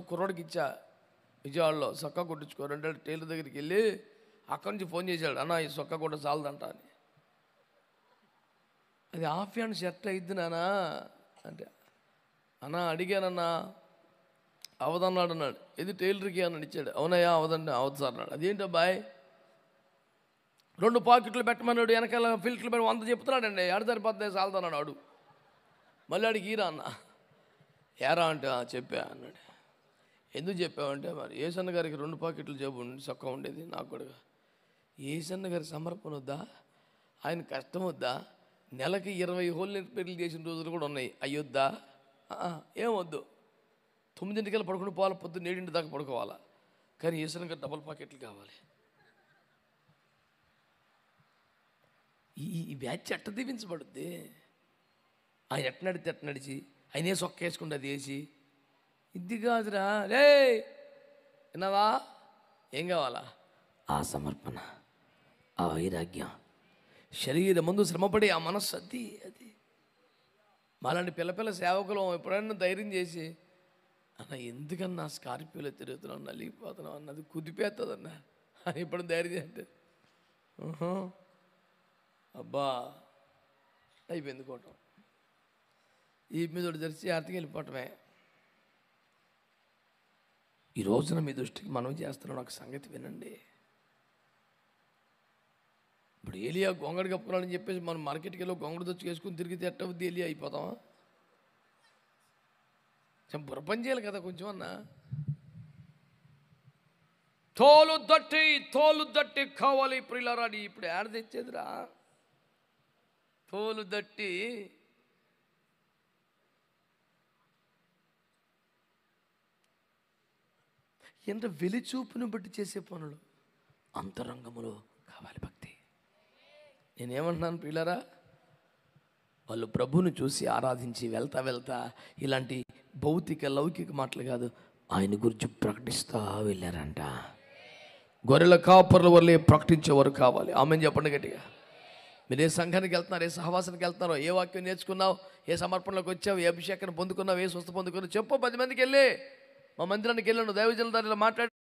ఒక కుర్రోడికి ఇచ్చా, విజయవాడలో సొక్కా కొట్టించుకో. 2 ఏళ్ళ టైలర్ దగ్గరికి వెళ్ళి అక్కడి నుంచి ఫోన్ చేశాడు, అన్న ఈ సొక్కా కొట్ట చాలదంట అని. అది హాఫ్ హ్యాండ్ షర్ట్ అయిద్ది నానా అంటే, అన్నా అడిగానన్నా అవదన్నాడు అన్నాడు. ఇది టైలర్కి అన్నాడు, ఇచ్చాడు. అవునయ్యా అవదండి, అవదు సార్ అన్నాడు. అదేంటి అబ్బాయి 2 పాకెట్లు పెట్టమన్నాడు, వెనకాల ఫిల్టర్లు పెట్టి 100 చెప్తున్నాడండి, ఎడ సరిపోతుంది చాలదన్నాడు. అడు మళ్ళీ అడిగి ఈరా అన్న, ఏరా అంటే చెప్పా అన్నాడు. ఎందుకు చెప్పావంటే, మరి ఏసన్న గారికి 2 పాకెట్లు జబ్బు చొక్కా ఉండేది, నాకు కూడా. ఏసన్న గారి సమర్పణ వద్దా, ఆయన కష్టం వద్దా, నెలకి 20 హోల్ పెళ్లి చేసిన రోజులు కూడా ఉన్నాయి, అయ్యొద్దా? ఏమొద్దు, 9 పడుకుని పోవాలి, పొద్దున్న 7 దాకా పడుకోవాలా, కానీ ఏసన్న గారు డబల్ పాకెట్లు కావాలి. ఈ బ్యాచ్ ఎట్ట దీవించబడుద్ది? ఆయన ఎట్ట నడితే ఎట్ట నడిచి, ఆయనే సొక్క వేసుకుంటే అది వేసి, ఇది కాదురా రే, విన్నావా? ఏం కావాలా? ఆ సమర్పణ, ఆ వైరాగ్యం, శరీరం ముందు శ్రమపడి ఆ మనస్సు, అది మాలాంటి పిల్ల సేవకులు ఎప్పుడైనా ధైర్యం చేసి, అన్న ఎందుకన్నా స్కార్పియోలో తిరుగుతున్నావు, నలిగిపోతున్నావు అన్నది కుదిపేస్తుందన్నా అని ఇప్పుడు ధైర్యం చేస్తే, అబ్బా అయిపోయింది కోటం. ఈ మీద తెరిచి ఆర్తికి వెళ్ళిపోవటమే. ఈ రోజున మీ దృష్టికి మనం చేస్తున్నాం ఒక సంగతి వినండి. ఇప్పుడు ఏలియా గొంగడి కప్పుకోవాలని చెప్పేసి మనం మార్కెట్కి వెళ్ళి గొంగడి తెచ్చి వేసుకుని తిరిగితే ఎట్టవుద్ది, ఏలియా అయిపోతామా? బుర్రపని చేయాలి కదా కొంచెం అన్నా. తోలు దట్టి కావాలి ప్రియులారాని, ఇప్పుడు ఏడ తెచ్చేదిరా తోలు దట్టి? ఎంత వెలిచూపును బట్టి చేసే పనులు, అంతరంగములో కావాలి భక్తి. నేనేమంటున్నాను ప్రియులారా, వాళ్ళు ప్రభువును చూసి ఆరాధించి వెళ్తా ఇలాంటి భౌతిక లౌకిక మాటలు కాదు, ఆయన గురించి ప్రకటిస్తూ వెళ్ళారంట. గొర్రెల కాపర్ల వల్లే ప్రకటించేవారు కావాలి. ఆమెను చెప్పండి గట్టిగా. మీరు ఏ సంఘానికి వెళ్తున్నారు, ఏ సహవాసానికి వెళ్తున్నారో, ఏ వాక్యం నేర్చుకున్నావు, ఏ సమర్పణలోకి వచ్చావు, ఏ అభిషేకాన్ని పొందుకున్నావు, ఏ స్వస్థ పొందుకున్నావు చెప్పు. 10 మందికి వెళ్ళి, మా మందిరానికి వెళ్ళాను, దైవజనుల ద్వారా మాట్లాడి